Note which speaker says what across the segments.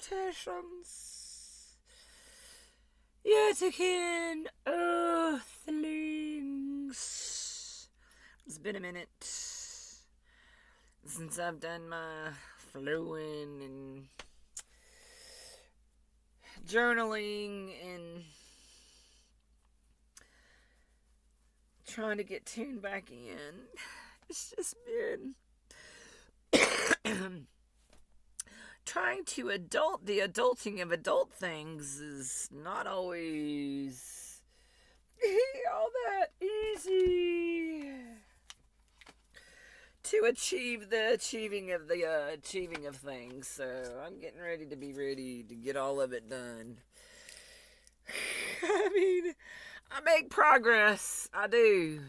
Speaker 1: salutations, yet again, earthlings. It's been a minute since I've done my flowing and journaling and trying to get tuned back in. It's just been trying to the adulting of adult things is not always all that easy to achieve the achieving of things. So I'm getting ready to get all of it done. I mean, I make progress. I do.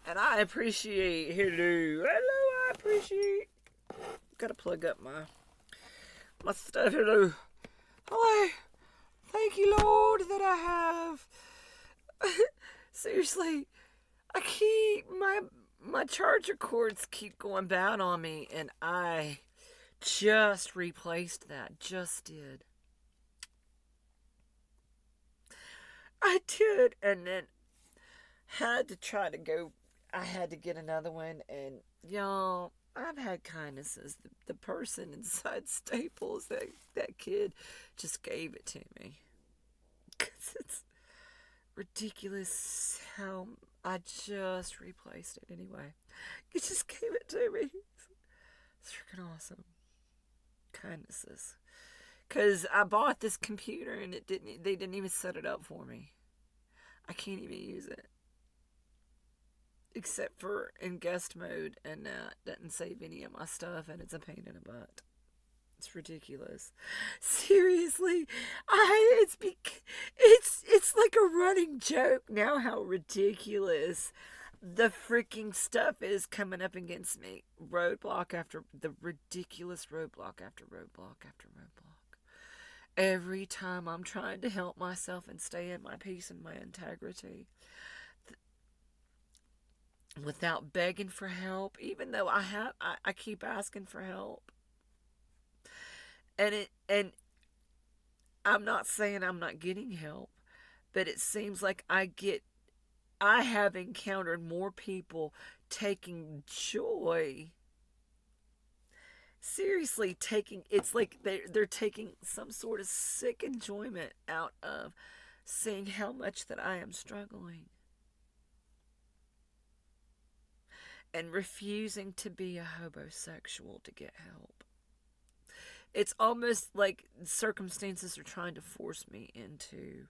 Speaker 1: And I appreciate, I appreciate. Gotta plug up my stuff. Hello. Thank you, Lord, that I have. Seriously, I keep, my charger cords keep going bad on me, and I just replaced that. Just did. I did, and then had to try to go. I had to get another one, and y'all, I've had kindnesses. The person inside Staples, that kid, just gave it to me. Because it's ridiculous how I just replaced it anyway. He just gave it to me. It's freaking awesome. Kindnesses. Because I bought this computer and they didn't even set it up for me. I can't even use it. Except for in guest mode, and doesn't save any of my stuff, and it's a pain in the butt. It's ridiculous. Seriously, it's like a running joke now how ridiculous the freaking stuff is coming up against me. Roadblock after ridiculous roadblock after roadblock after roadblock. Every time I'm trying to help myself and stay in my peace and my integrity, without begging for help, even though I keep asking for help. And I'm not saying I'm not getting help, but it seems like I have encountered more people taking joy. Seriously, it's like they're taking some sort of sick enjoyment out of seeing how much that I am struggling. And refusing to be a hobosexual to get help. It's almost like circumstances are trying to force me into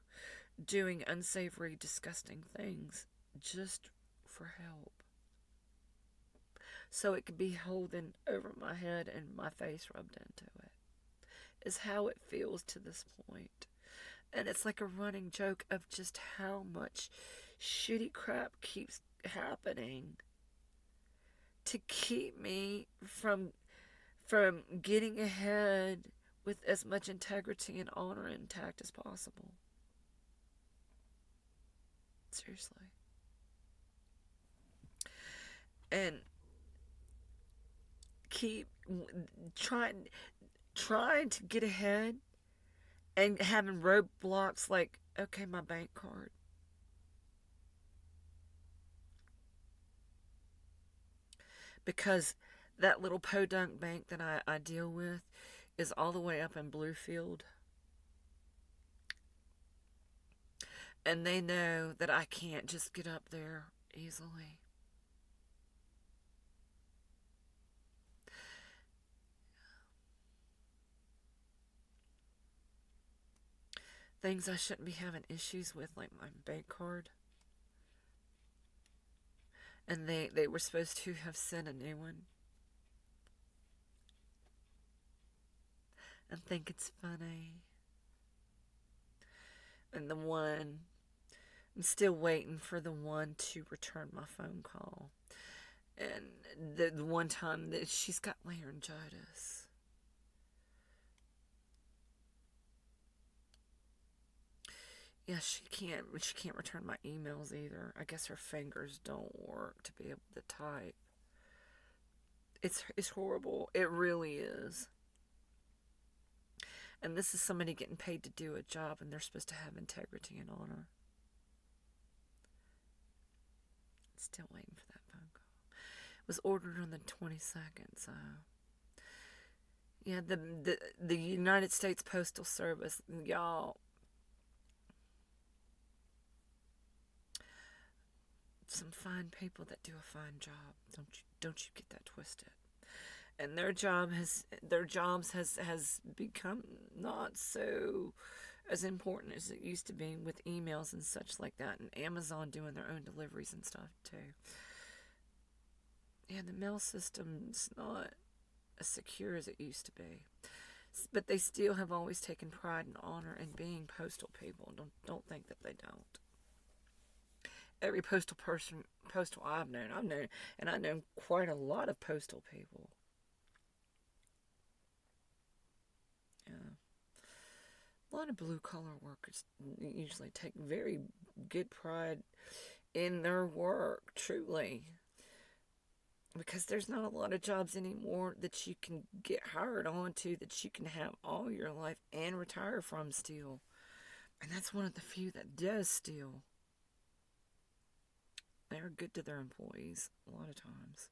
Speaker 1: doing unsavory, disgusting things just for help. So it could be holding over my head and my face rubbed into it. Is how it feels to this point. And it's like a running joke of just how much shitty crap keeps happening to keep me from getting ahead with as much integrity and honor intact as possible. Seriously. And keep trying to get ahead and having roadblocks like, okay, my bank card. Because that little podunk bank that I deal with is all the way up in Bluefield. And they know that I can't just get up there easily. Things I shouldn't be having issues with, like my bank card. And they were supposed to have sent a new one. And think it's funny. And I'm still waiting for the one to return my phone call. And the one time that she's got laryngitis. Yeah, she can't return my emails either. I guess her fingers don't work to be able to type. It's horrible. It really is. And this is somebody getting paid to do a job, and they're supposed to have integrity and honor. Still waiting for that phone call. It was ordered on the 22nd, so... Yeah, the United States Postal Service, y'all... Some fine people that do a fine job. Don't you get that twisted. And their jobs has become not so as important as it used to be with emails and such like that, and Amazon doing their own deliveries and stuff too. Yeah, the mail system's not as secure as it used to be, but they still have always taken pride and honor in being postal people. Don't think that they don't. Every postal I've known, and I know quite a lot of postal people. Yeah. A lot of blue-collar workers usually take very good pride in their work, truly. Because there's not a lot of jobs anymore that you can get hired onto, that you can have all your life and retire from still. And that's one of the few that does still. They're good to their employees a lot of times.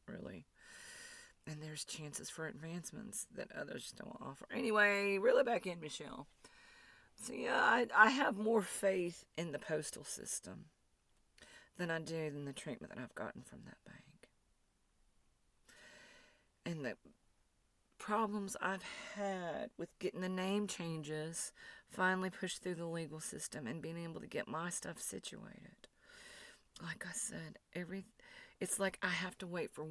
Speaker 1: Really. And there's chances for advancements that others don't offer. Anyway, reel it back in, Michelle. So yeah, I have more faith in the postal system than I do in the treatment that I've gotten from that bank. And the problems I've had with getting the name changes finally pushed through the legal system and being able to get my stuff situated. Like I said, it's like I have to wait for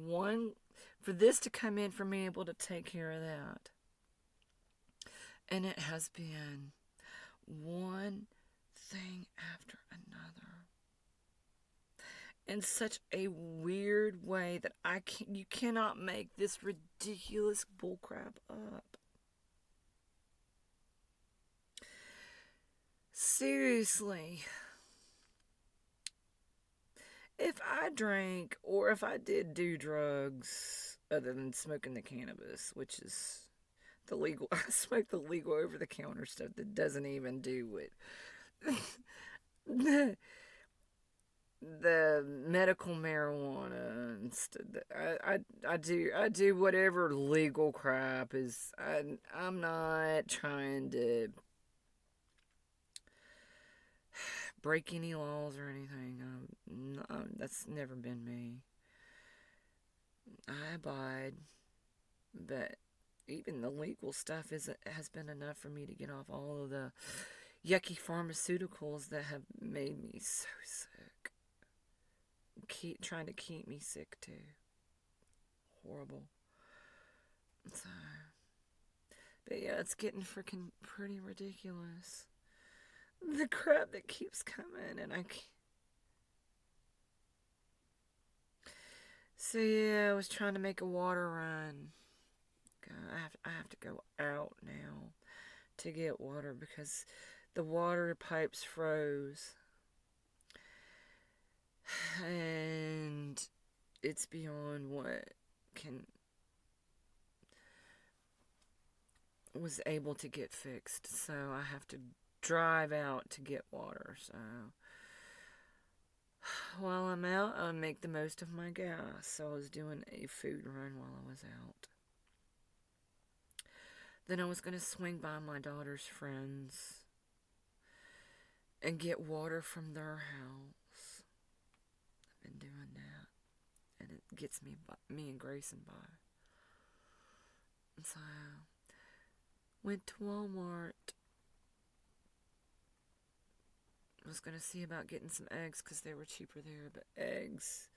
Speaker 1: this to come in for me able to take care of that. And it has been one thing after another. In such a weird way that you cannot make this ridiculous bullcrap up. Seriously. If I drank or if I did do drugs other than smoking the cannabis, which is the legal, I smoke the legal over-the-counter stuff that doesn't even do it. The medical marijuana and stuff. I do whatever legal crap is. I'm not trying to break any laws or anything. That's never been me. I abide, but even the legal stuff has been enough for me to get off all of the yucky pharmaceuticals that have made me so sick. Trying to keep me sick too. Horrible. So, but yeah, it's getting freaking pretty ridiculous. The crap that keeps coming, and I can't. So yeah, I was trying to make a water run. I have to go out now to get water because the water pipes froze. And it's beyond what was able to get fixed. So I have to drive out to get water. So while I'm out, I'll make the most of my gas. So I was doing a food run while I was out. Then I was going to swing by my daughter's friends and get water from their house. I've been doing that. And it gets me and Grayson by. And so went to Walmart. I was going to see about getting some eggs because they were cheaper there. But eggs...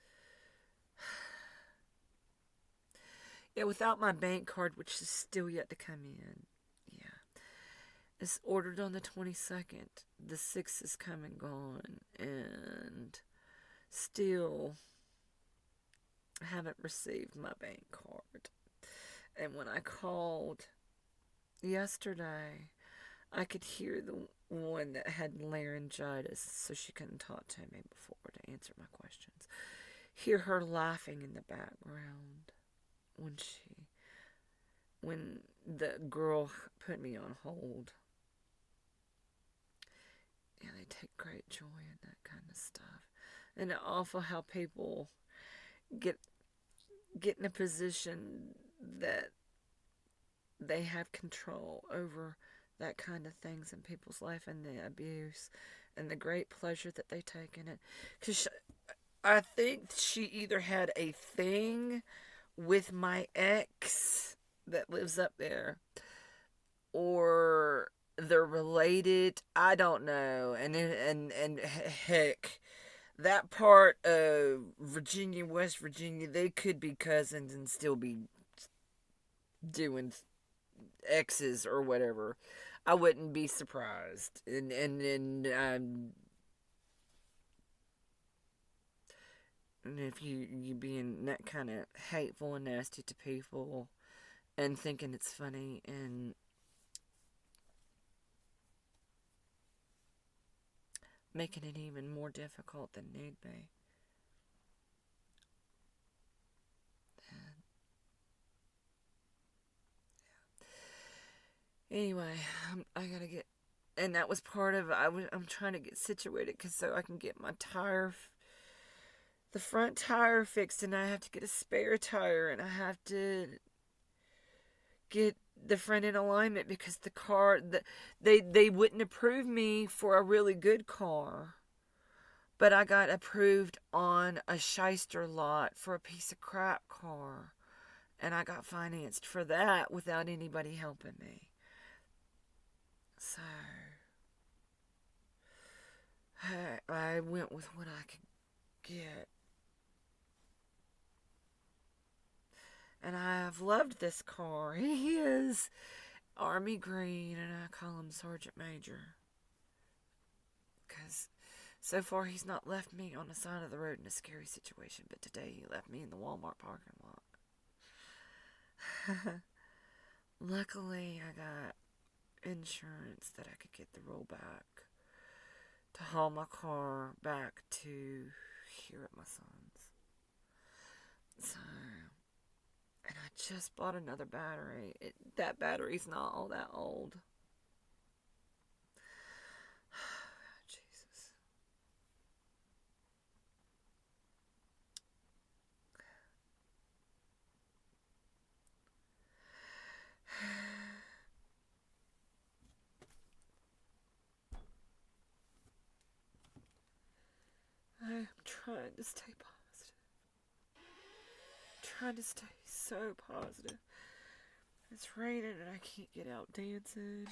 Speaker 1: Yeah, without my bank card, which is still yet to come in. Yeah. It's ordered on the 22nd. The 6th is come and gone. And still haven't received my bank card. And when I called yesterday, I could hear the one that had laryngitis, so she couldn't talk to me before to answer my questions. Hear her laughing in the background when she when the girl put me on hold. Yeah, they take great joy in that kind of stuff. And it's awful how people get in a position that they have control over that kind of things in people's life, and the abuse and the great pleasure that they take in it. Because I think she either had a thing with my ex that lives up there, or they're related. I don't know. And heck, that part of Virginia, West Virginia, they could be cousins and still be doing exes or whatever. I wouldn't be surprised. And if you being that kind of hateful and nasty to people and thinking it's funny and making it even more difficult than need be. Anyway, I gotta get, and that was part of. I'm trying to get situated so I can get my tire, the front tire fixed, and I have to get a spare tire, and I have to get the front in alignment because the car, they wouldn't approve me for a really good car, but I got approved on a shyster lot for a piece of crap car, and I got financed for that without anybody helping me. So I went with what I could get. And I've loved this car. He is army green, and I call him Sergeant Major. Because so far he's not left me on the side of the road in a scary situation, but today he left me in the Walmart parking lot. Luckily, I got insurance that I could get the rollback to haul my car back to here at my son's. So, and I just bought another battery. That battery's not all that old. Jesus. I'm trying to stay positive. Trying to stay so positive. It's raining and I can't get out dancing.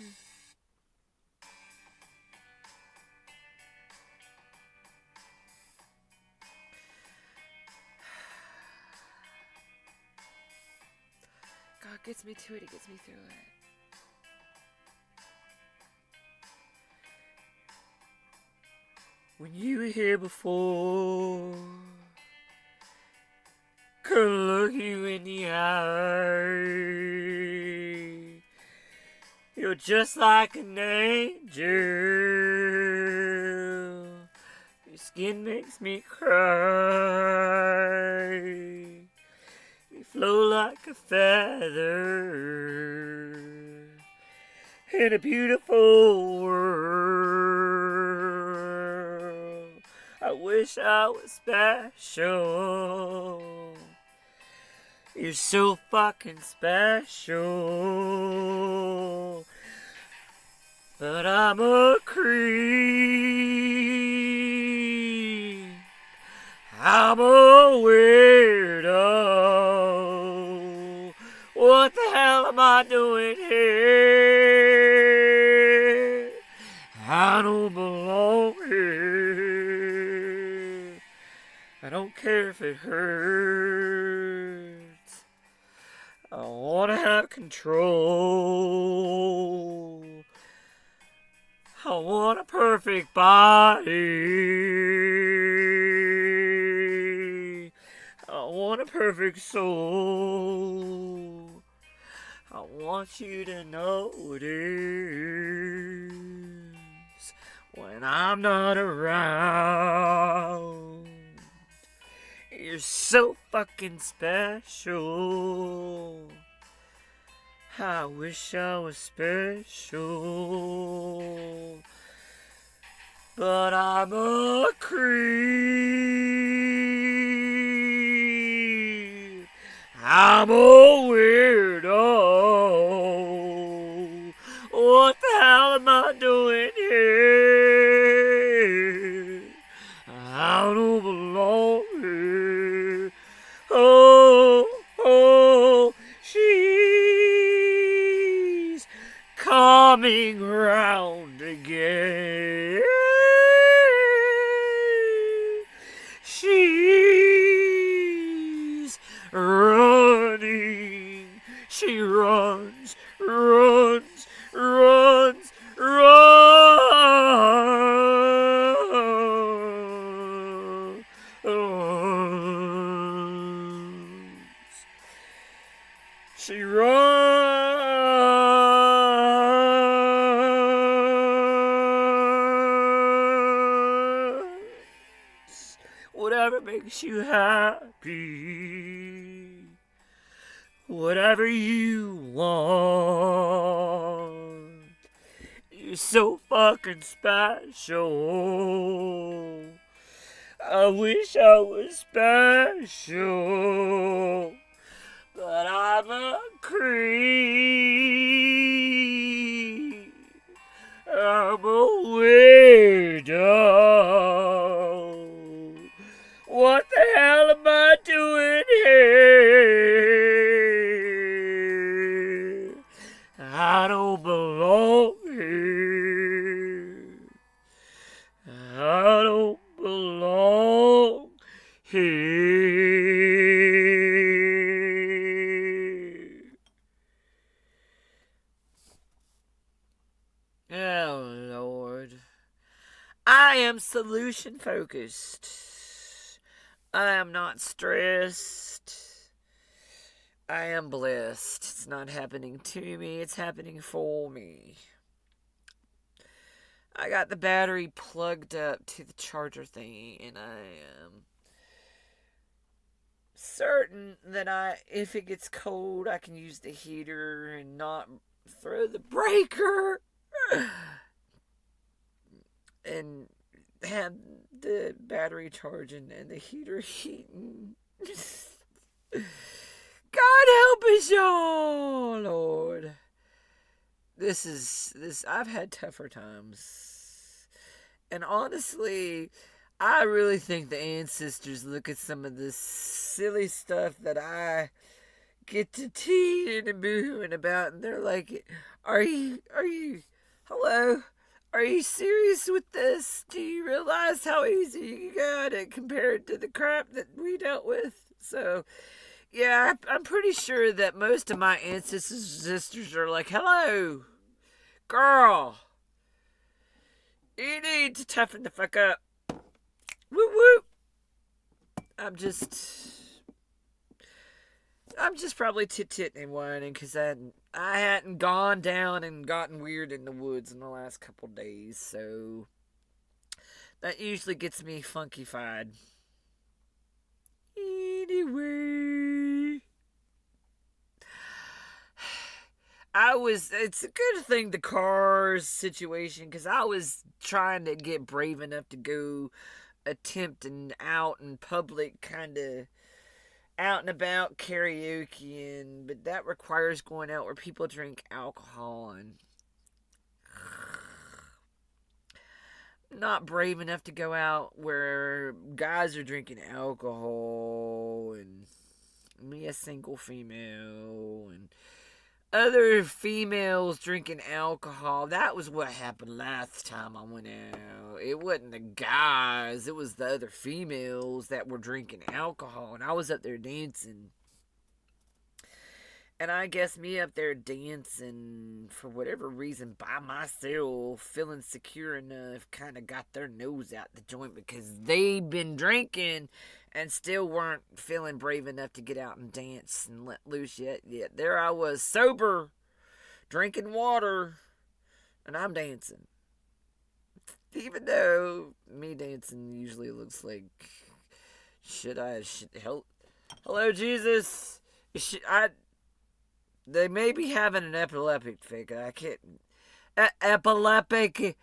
Speaker 1: God gets me to it, He gets me through it. When you were here before, couldn't look you in the eye. You're just like an angel. Your skin makes me cry. You flow like a feather in a beautiful world. I wish I was special. You're so fucking special. But I'm a creep. I'm a weirdo. What the hell am I doing here? I don't belong here. I don't care if it hurts. I want to have control. I want a perfect body. I want a perfect soul. I want you to notice when I'm not around. You're so fucking special. I wish I was special, but I'm a creep. I'm a weirdo. What the hell am I doing here? I don't belong here. Oh, she's coming round again. She's running. She runs, runs, runs, runs. She runs. Whatever makes you happy. Whatever you want. You're so fucking special. I wish I was special, but I'm a creep. I'm a weirdo. What the hell am I doing here? I don't belong here. I don't belong here. Oh, Lord. I am solution focused. I am not stressed. I am blessed. It's not happening to me, it's happening for me. I got the battery plugged up to the charger thingy, and I am certain that if it gets cold, I can use the heater and not throw the breaker and have the battery charging and the heater heating. God help us all, Lord. I've had tougher times. And honestly, I really think the ancestors look at some of this silly stuff that I get to teeing and boohooing about, and they're like, hello? Are you serious with this? Do you realize how easy you got it compared to the crap that we dealt with? So, yeah, I'm pretty sure that most of my ancestors and sisters are like, hello, girl, you need to toughen the fuck up. Whoop whoop. I'm just probably tit-titting and whining because I hadn't gone down and gotten weird in the woods in the last couple days, so that usually gets me funky-fied. Anyway, it's a good thing the cars situation, because I was trying to get brave enough to go attempting out in public, kind of out and about karaoke, but that requires going out where people drink alcohol, and not brave enough to go out where guys are drinking alcohol and me, a single female, and other females drinking alcohol. That was what happened last time I went out. It wasn't the guys, it was the other females that were drinking alcohol, and I was up there dancing. And I guess me up there dancing, for whatever reason, by myself, feeling secure enough, kind of got their nose out the joint because they'd been drinking and still weren't feeling brave enough to get out and dance and let loose yet. There I was, sober, drinking water, and I'm dancing. Even though me dancing usually looks like, hello, Jesus, They may be having an epileptic fit. I can't. Epileptic.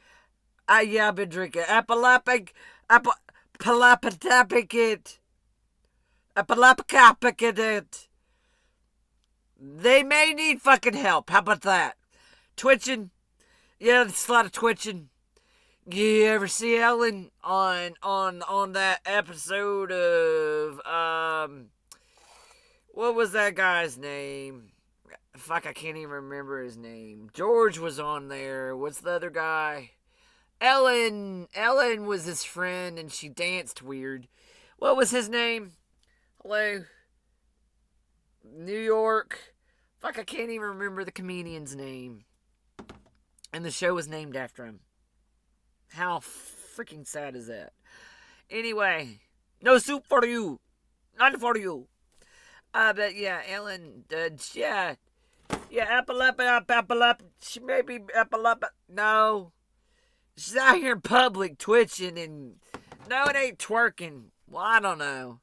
Speaker 1: Yeah, I've been drinking. Epileptic. Epileptic. Epileptic. They may need fucking help. How about that? Twitching. Yeah, there's a lot of twitching. You ever see Ellen on that episode of what was that guy's name? Fuck, I can't even remember his name. George was on there. What's the other guy? Ellen was his friend and she danced weird. What was his name? Hello? New York. Fuck, I can't even remember the comedian's name. And the show was named after him. How freaking sad is that? Anyway, no soup for you. None for you. But yeah, Ellen, yeah, epileptic, she may be epileptic. No. She's out here in public twitching and, no, it ain't twerking. Well, I don't know.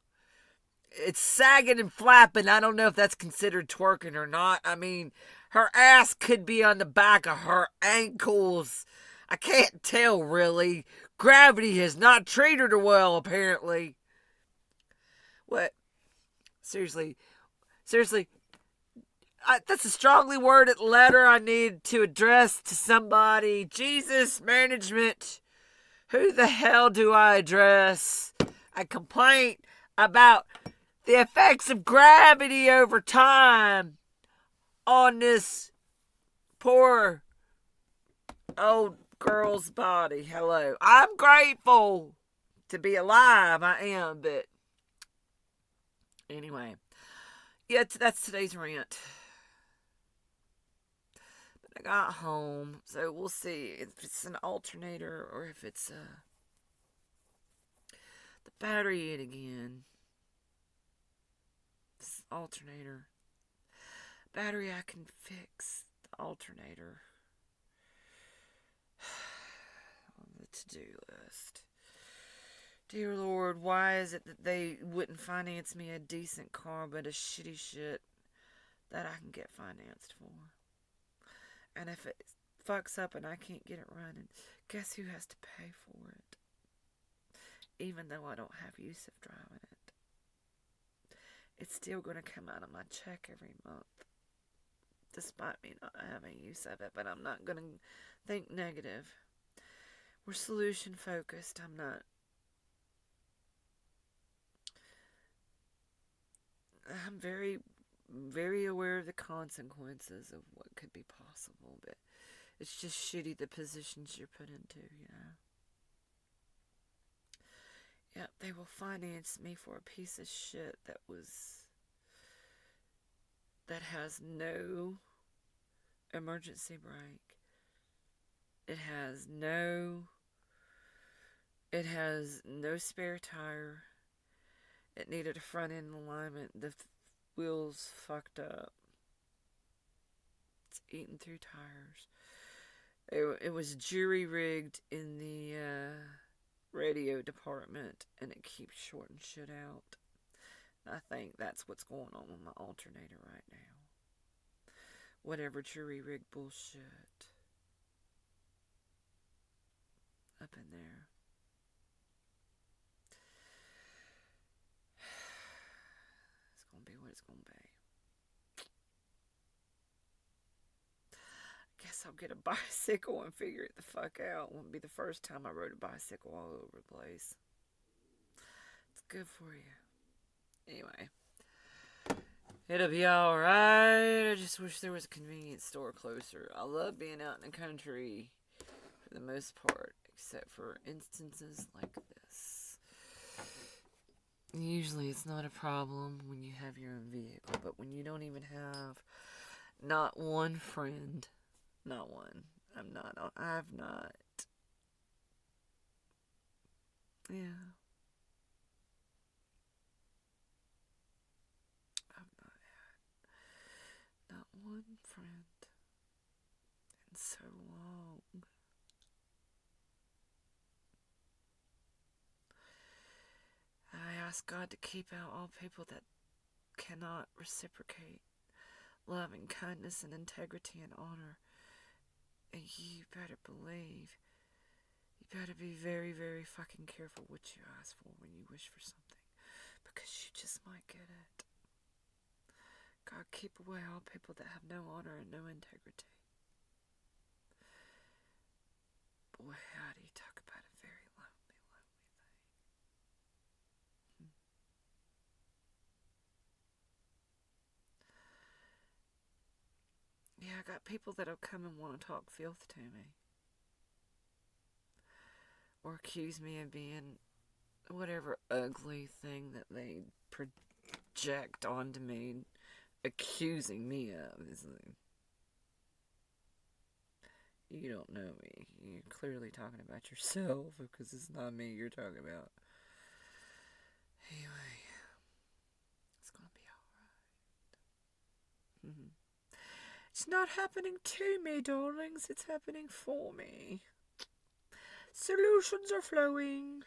Speaker 1: It's sagging and flapping. I don't know if that's considered twerking or not. I mean, her ass could be on the back of her ankles. I can't tell, really. Gravity has not treated her well, apparently. What? Seriously. That's a strongly worded letter I need to address to somebody. Jesus, management. Who the hell do I address? A complaint about the effects of gravity over time on this poor old girl's body. Hello. I'm grateful to be alive. I am, but anyway. Yeah, that's today's rant. But I got home, so we'll see if it's an alternator or if it's the battery in again. This alternator. Battery I can fix. The alternator. On the to-do list. Dear Lord, why is it that they wouldn't finance me a decent car but a shitty shit that I can get financed for? And if it fucks up and I can't get it running, guess who has to pay for it? Even though I don't have use of driving it. It's still going to come out of my check every month. Despite me not having use of it. But I'm not going to think negative. We're solution focused. I'm not. I'm very, very aware of the consequences of what could be possible, but it's just shitty the positions you're put into, you know. Yep, they will finance me for a piece of shit that has no emergency brake. It has no spare tire. It needed a front end alignment. The wheels fucked up. It's eating through tires. It was jury rigged in the radio department, and it keeps shorting shit out. I think that's what's going on with my alternator right now. Whatever jury rig bullshit up in there. It's gonna be what it's gonna be. Guess I'll get a bicycle and figure it the fuck out. Won't be the first time I rode a bicycle all over the place. It's good for you. Anyway. It'll be alright. I just wish there was a convenience store closer. I love being out in the country for the most part, except for instances like this. Usually it's not a problem when you have your own vehicle, but when you don't even have not one friend, not one. I've not. Yeah. Not one friend in so long. I ask God to keep out all people that cannot reciprocate love and kindness and integrity and honor. And you better believe, you better be very, very fucking careful what you ask for when you wish for something, because you just might get it. God, keep away all people that have no honor and no integrity. Boy, how do you talk about a very lonely, lonely thing. Yeah, I got people that'll come and want to talk filth to me. Or accuse me of being whatever ugly thing that they project onto me, accusing me of. Is like, you don't know me. You're clearly talking about yourself, because it's not me you're talking about. Anyway, it's gonna be alright. It's not happening to me, darlings. It's happening for me. Solutions are flowing.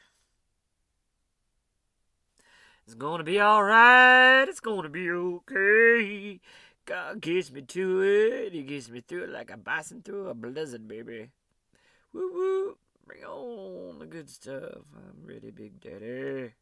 Speaker 1: It's gonna be alright. It's gonna be okay. God gets me to it. He gets me through it like a bison through a blizzard, baby. Woo woo. Bring on the good stuff. I'm ready, Big Daddy.